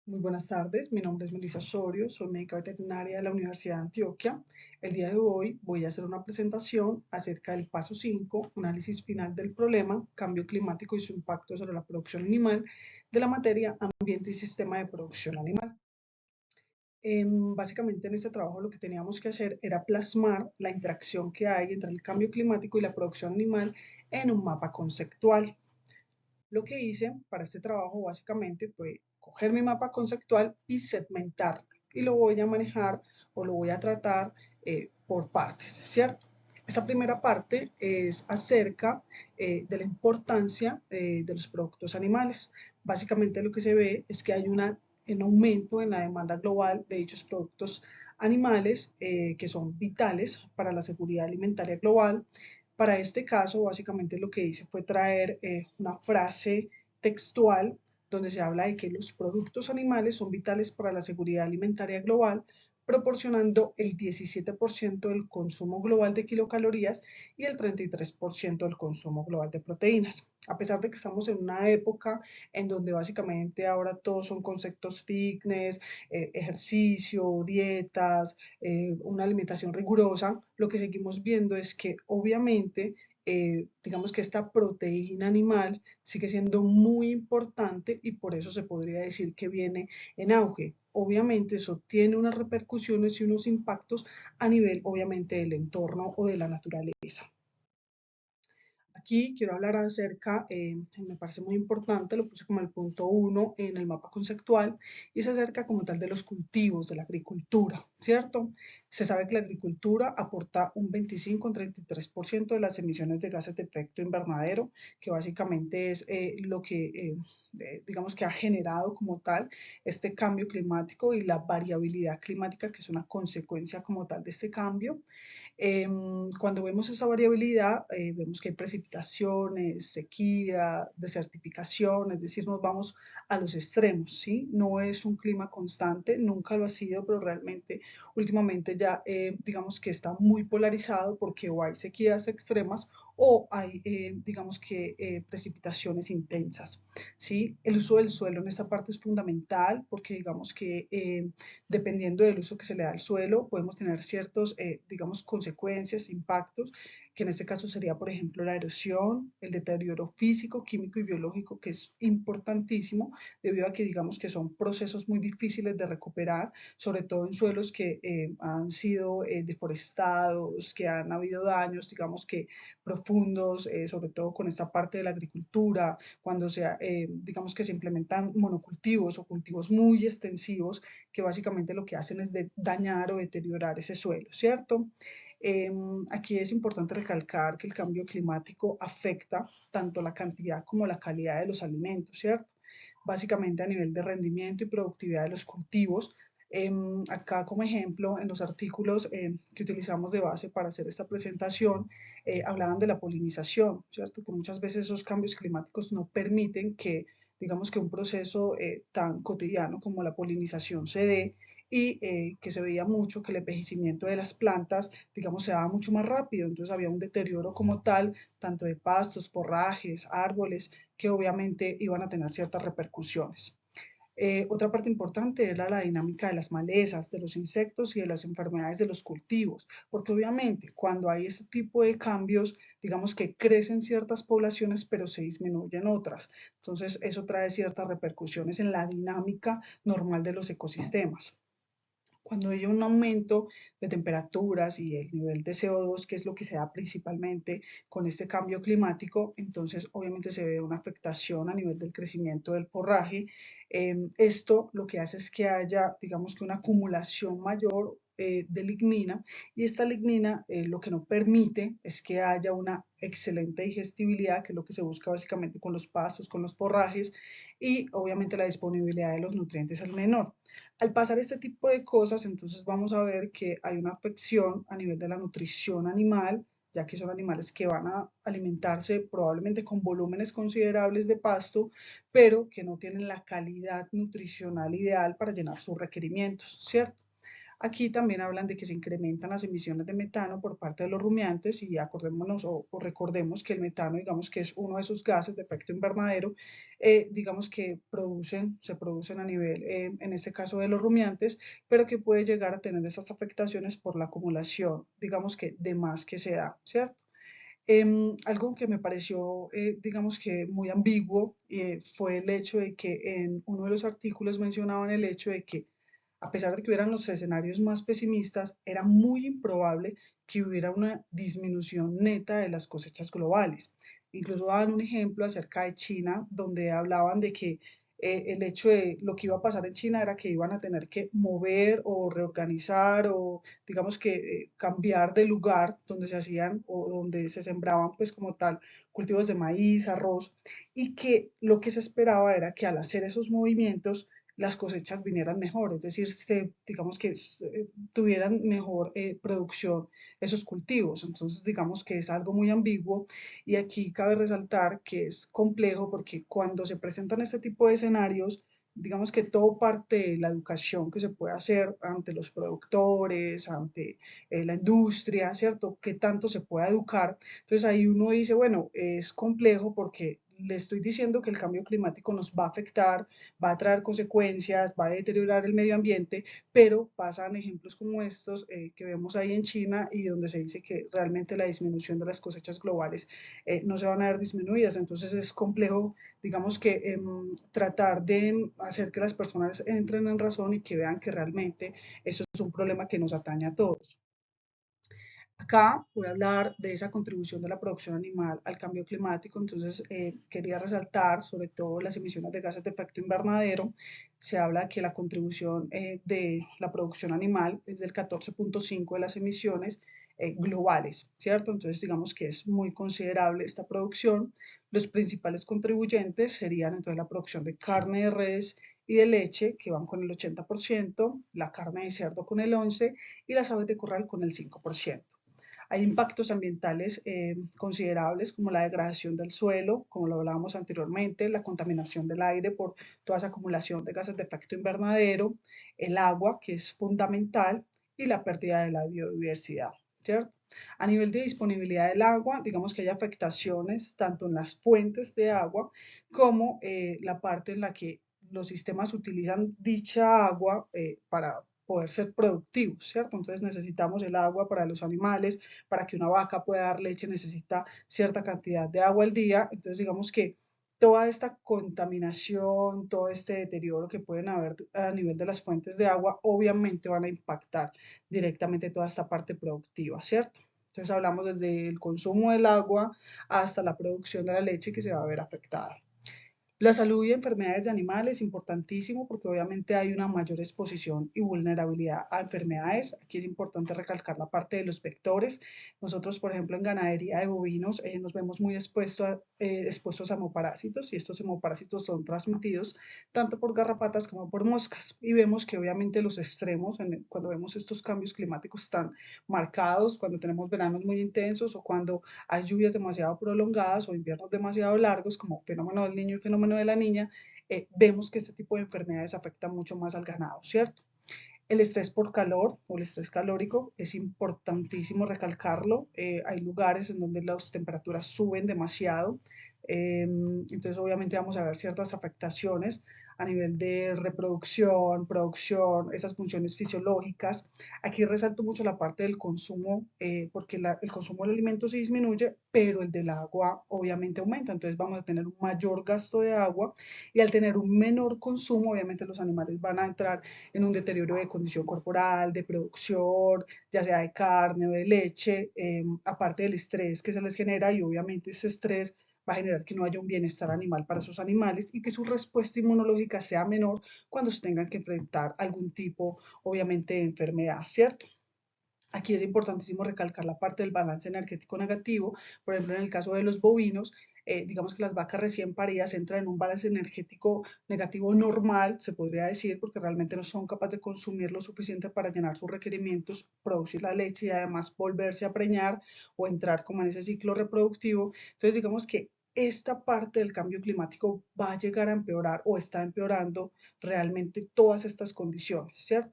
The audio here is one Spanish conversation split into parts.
Muy buenas tardes, mi nombre es Melissa Osorio, soy médica veterinaria de la Universidad de Antioquia. El día de hoy voy a hacer una presentación acerca del paso 5, análisis final del problema, cambio climático y su impacto sobre la producción animal de la materia ambiente y sistema de producción animal. Básicamente en este trabajo lo que teníamos que hacer era plasmar la interacción que hay entre el cambio climático y la producción animal en un mapa conceptual. Lo que hice para este trabajo básicamente fue coger mi mapa conceptual y segmentarlo. Y lo voy a manejar o lo voy a tratar por partes, ¿cierto? Esta primera parte es acerca de la importancia de los productos animales. Básicamente lo que se ve es que hay un aumento en la demanda global de dichos productos animales que son vitales para la seguridad alimentaria global. Para este caso, básicamente lo que hice fue traer una frase textual donde se habla de que los productos animales son vitales para la seguridad alimentaria global, proporcionando el 17% del consumo global de kilocalorías y el 33% del consumo global de proteínas. A pesar de que estamos en una época en donde básicamente ahora todos son conceptos fitness, ejercicio, dietas, una alimentación rigurosa, lo que seguimos viendo es que obviamente digamos que esta proteína animal sigue siendo muy importante y por eso se podría decir que viene en auge. Obviamente eso tiene unas repercusiones y unos impactos a nivel obviamente del entorno o de la naturaleza. Aquí quiero hablar acerca, me parece muy importante, lo puse como el punto uno en el mapa conceptual, y es acerca como tal de los cultivos, de la agricultura, ¿cierto? Se sabe que la agricultura aporta un 25, un 33% de las emisiones de gases de efecto invernadero, que básicamente es lo que, digamos que ha generado como tal este cambio climático y la variabilidad climática, que es una consecuencia como tal de este cambio. Cuando vemos esa variabilidad, vemos que hay precipitaciones, sequía, desertificación, es decir, nos vamos a los extremos, ¿sí? No es un clima constante, nunca lo ha sido, pero realmente últimamente ya digamos que está muy polarizado porque o hay sequías extremas o hay, digamos que, precipitaciones intensas, ¿sí? El uso del suelo en esta parte es fundamental porque digamos que dependiendo del uso que se le da al suelo, podemos tener ciertos, digamos, consecuencias, impactos, que en este caso sería, por ejemplo, la erosión, el deterioro físico, químico y biológico, que es importantísimo, debido a que, digamos, que son procesos muy difíciles de recuperar, sobre todo en suelos que han sido deforestados, que han habido daños, digamos que profundos, sobre todo con esta parte de la agricultura, cuando digamos que se implementan monocultivos o cultivos muy extensivos, que básicamente lo que hacen es dañar o deteriorar ese suelo, ¿cierto? Aquí es importante recalcar que el cambio climático afecta tanto la cantidad como la calidad de los alimentos, ¿cierto? Básicamente a nivel de rendimiento y productividad de los cultivos. Acá como ejemplo, en los artículos que utilizamos de base para hacer esta presentación, hablaban de la polinización, ¿cierto? Que muchas veces esos cambios climáticos no permiten que, digamos que un proceso tan cotidiano como la polinización se dé y que se veía mucho que el envejecimiento de las plantas, digamos, se daba mucho más rápido, entonces había un deterioro como tal, tanto de pastos, forrajes, árboles, que obviamente iban a tener ciertas repercusiones. Otra parte importante era la dinámica de las malezas, de los insectos y de las enfermedades de los cultivos, porque obviamente cuando hay este tipo de cambios, digamos que crecen ciertas poblaciones, pero se disminuyen otras. Entonces, eso trae ciertas repercusiones en la dinámica normal de los ecosistemas. Cuando hay un aumento de temperaturas y el nivel de CO2, que es lo que se da principalmente con este cambio climático, entonces obviamente se ve una afectación a nivel del crecimiento del forraje. Esto lo que hace es que haya, digamos que una acumulación mayor de lignina, y esta lignina lo que no permite es que haya una excelente digestibilidad, que es lo que se busca básicamente con los pastos, con los forrajes, y obviamente la disponibilidad de los nutrientes es menor. Al pasar este tipo de cosas, entonces vamos a ver que hay una afección a nivel de la nutrición animal, ya que son animales que van a alimentarse probablemente con volúmenes considerables de pasto, pero que no tienen la calidad nutricional ideal para llenar sus requerimientos, ¿cierto? Aquí también hablan de que se incrementan las emisiones de metano por parte de los rumiantes y acordémonos o recordemos que el metano, digamos que es uno de esos gases de efecto invernadero, digamos que se producen a nivel, en este caso de los rumiantes, pero que puede llegar a tener esas afectaciones por la acumulación, digamos que de más que se da, ¿cierto? Algo que me pareció, digamos que muy ambiguo, fue el hecho de que en uno de los artículos mencionaban el hecho de que a pesar de que hubieran los escenarios más pesimistas, era muy improbable que hubiera una disminución neta de las cosechas globales. Incluso daban un ejemplo acerca de China, donde hablaban de que el hecho de lo que iba a pasar en China era que iban a tener que mover o reorganizar o digamos que cambiar de lugar donde se hacían o donde se sembraban pues como tal cultivos de maíz, arroz y que lo que se esperaba era que al hacer esos movimientos las cosechas vinieran mejor, es decir, digamos que tuvieran mejor producción esos cultivos. Entonces, digamos que es algo muy ambiguo y aquí cabe resaltar que es complejo porque cuando se presentan este tipo de escenarios, digamos que todo parte de la educación que se puede hacer ante los productores, ante la industria, ¿cierto? ¿Qué tanto se puede educar? Entonces ahí uno dice, bueno, es complejo porque le estoy diciendo que el cambio climático nos va a afectar, va a traer consecuencias, va a deteriorar el medio ambiente, pero pasan ejemplos como estos que vemos ahí en China y donde se dice que realmente la disminución de las cosechas globales no se van a ver disminuidas. Entonces es complejo, digamos que tratar de hacer que las personas entren en razón y que vean que realmente eso es un problema que nos atañe a todos. Acá voy a hablar de esa contribución de la producción animal al cambio climático, entonces quería resaltar sobre todo las emisiones de gases de efecto invernadero. Se habla que la contribución de la producción animal es del 14.5 de las emisiones globales, ¿cierto? Entonces digamos que es muy considerable esta producción. Los principales contribuyentes serían entonces la producción de carne de res y de leche, que van con el 80%, la carne de cerdo con el 11% y las aves de corral con el 5%. Hay impactos ambientales considerables como la degradación del suelo, como lo hablábamos anteriormente, la contaminación del aire por toda esa acumulación de gases de efecto invernadero, el agua, que es fundamental, y la pérdida de la biodiversidad, ¿cierto? A nivel de disponibilidad del agua, digamos que hay afectaciones tanto en las fuentes de agua como la parte en la que los sistemas utilizan dicha agua para poder ser productivos, ¿cierto? Entonces necesitamos el agua para los animales, para que una vaca pueda dar leche necesita cierta cantidad de agua al día. Entonces, digamos que toda esta contaminación, todo este deterioro que pueden haber a nivel de las fuentes de agua, obviamente van a impactar directamente toda esta parte productiva, ¿cierto? Entonces hablamos desde el consumo del agua hasta la producción de la leche que se va a ver afectada. La salud y enfermedades de animales es importantísimo porque obviamente hay una mayor exposición y vulnerabilidad a enfermedades. Aquí es importante recalcar la parte de los vectores. Nosotros, por ejemplo, en ganadería de bovinos nos vemos muy expuestos a hemoparásitos y estos hemoparásitos son transmitidos tanto por garrapatas como por moscas. Y vemos que obviamente los extremos, cuando vemos estos cambios climáticos tan marcados, cuando tenemos veranos muy intensos o cuando hay lluvias demasiado prolongadas o inviernos demasiado largos, como fenómeno del niño y fenómeno de la niña, vemos que este tipo de enfermedades afectan mucho más al ganado, ¿cierto? El estrés por calor o el estrés calórico es importantísimo recalcarlo. Hay lugares en donde las temperaturas suben demasiado, entonces obviamente vamos a ver ciertas afectaciones a nivel de reproducción, producción, esas funciones fisiológicas. Aquí resalto mucho la parte del consumo, porque el consumo del alimento se disminuye, pero el del agua obviamente aumenta, entonces vamos a tener un mayor gasto de agua y al tener un menor consumo, obviamente los animales van a entrar en un deterioro de condición corporal, de producción, ya sea de carne o de leche, aparte del estrés que se les genera y obviamente ese estrés va a generar que no haya un bienestar animal para esos animales y que su respuesta inmunológica sea menor cuando se tengan que enfrentar algún tipo, obviamente, de enfermedad, ¿cierto? Aquí es importantísimo recalcar la parte del balance energético negativo. Por ejemplo, en el caso de los bovinos, digamos que las vacas recién paridas entran en un balance energético negativo normal, se podría decir, porque realmente no son capaces de consumir lo suficiente para llenar sus requerimientos, producir la leche y además volverse a preñar o entrar como en ese ciclo reproductivo. Entonces, digamos que esta parte del cambio climático va a llegar a empeorar o está empeorando realmente todas estas condiciones, ¿cierto?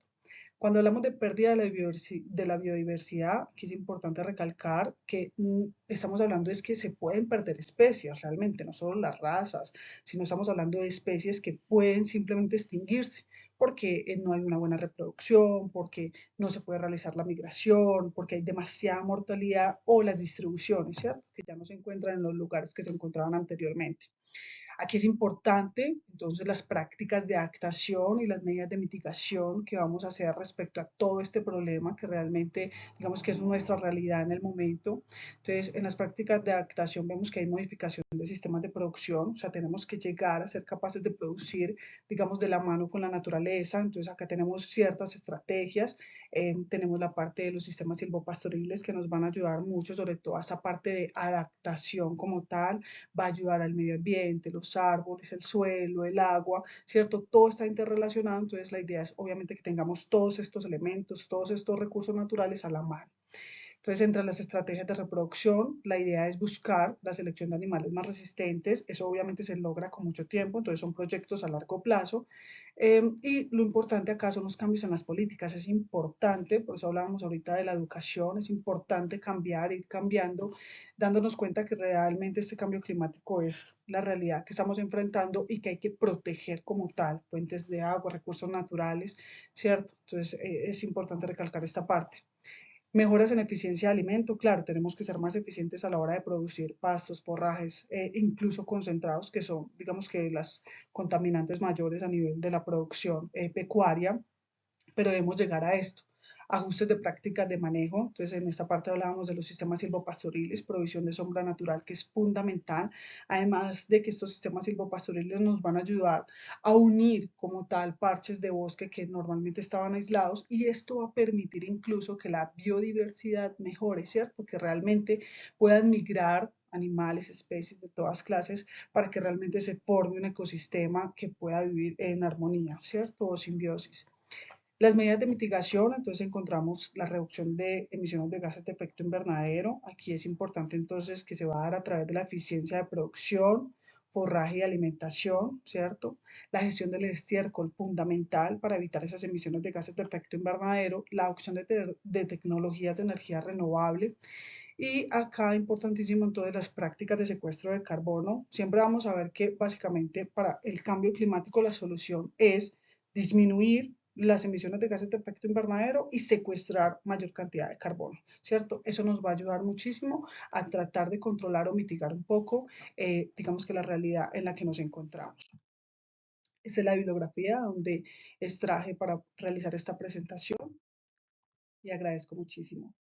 Cuando hablamos de pérdida de la biodiversidad, aquí es importante recalcar que estamos hablando es que se pueden perder especies realmente, no solo las razas, sino estamos hablando de especies que pueden simplemente extinguirse porque no hay una buena reproducción, porque no se puede realizar la migración, porque hay demasiada mortalidad o las distribuciones, ¿cierto? Que ya no se encuentran en los lugares que se encontraban anteriormente. Aquí es importante, entonces, las prácticas de adaptación y las medidas de mitigación que vamos a hacer respecto a todo este problema que realmente, digamos que es nuestra realidad en el momento. Entonces, en las prácticas de adaptación vemos que hay modificación de sistemas de producción, o sea, tenemos que llegar a ser capaces de producir, digamos, de la mano con la naturaleza. Entonces, acá tenemos ciertas estrategias, tenemos la parte de los sistemas silvopastoriles que nos van a ayudar mucho, sobre todo a esa parte de adaptación como tal, va a ayudar al medio ambiente, los árboles, el suelo, el agua, ¿cierto? Todo está interrelacionado, entonces la idea es obviamente que tengamos todos estos elementos, todos estos recursos naturales a la mano. Entonces, entre las estrategias de reproducción, la idea es buscar la selección de animales más resistentes. Eso obviamente se logra con mucho tiempo, entonces son proyectos a largo plazo. Y lo importante acá son los cambios en las políticas. Es importante, por eso hablábamos ahorita de la educación, es importante cambiar, ir cambiando, dándonos cuenta que realmente este cambio climático es la realidad que estamos enfrentando y que hay que proteger como tal fuentes de agua, recursos naturales, ¿cierto? Entonces, es importante recalcar esta parte. Mejoras en eficiencia de alimento, claro, tenemos que ser más eficientes a la hora de producir pastos, forrajes, incluso concentrados, que son, digamos que las contaminantes mayores a nivel de la producción pecuaria, pero debemos llegar a esto. Ajustes de prácticas de manejo. Entonces, en esta parte hablábamos de los sistemas silvopastoriles, provisión de sombra natural, que es fundamental. Además de que estos sistemas silvopastoriles nos van a ayudar a unir como tal parches de bosque que normalmente estaban aislados, y esto va a permitir incluso que la biodiversidad mejore, ¿cierto? Que realmente puedan migrar animales, especies de todas clases, para que realmente se forme un ecosistema que pueda vivir en armonía, ¿cierto? O simbiosis. Las medidas de mitigación, entonces encontramos la reducción de emisiones de gases de efecto invernadero. Aquí es importante entonces que se va a dar a través de la eficiencia de producción, forraje y alimentación, ¿cierto? La gestión del estiércol, fundamental para evitar esas emisiones de gases de efecto invernadero, la adopción de tecnologías de energía renovable. Y acá importantísimo entonces las prácticas de secuestro de carbono. Siempre vamos a ver que básicamente para el cambio climático la solución es disminuir las emisiones de gases de efecto invernadero y secuestrar mayor cantidad de carbono, ¿cierto? Eso nos va a ayudar muchísimo a tratar de controlar o mitigar un poco, digamos que la realidad en la que nos encontramos. Esta es la bibliografía donde extraje para realizar esta presentación y agradezco muchísimo.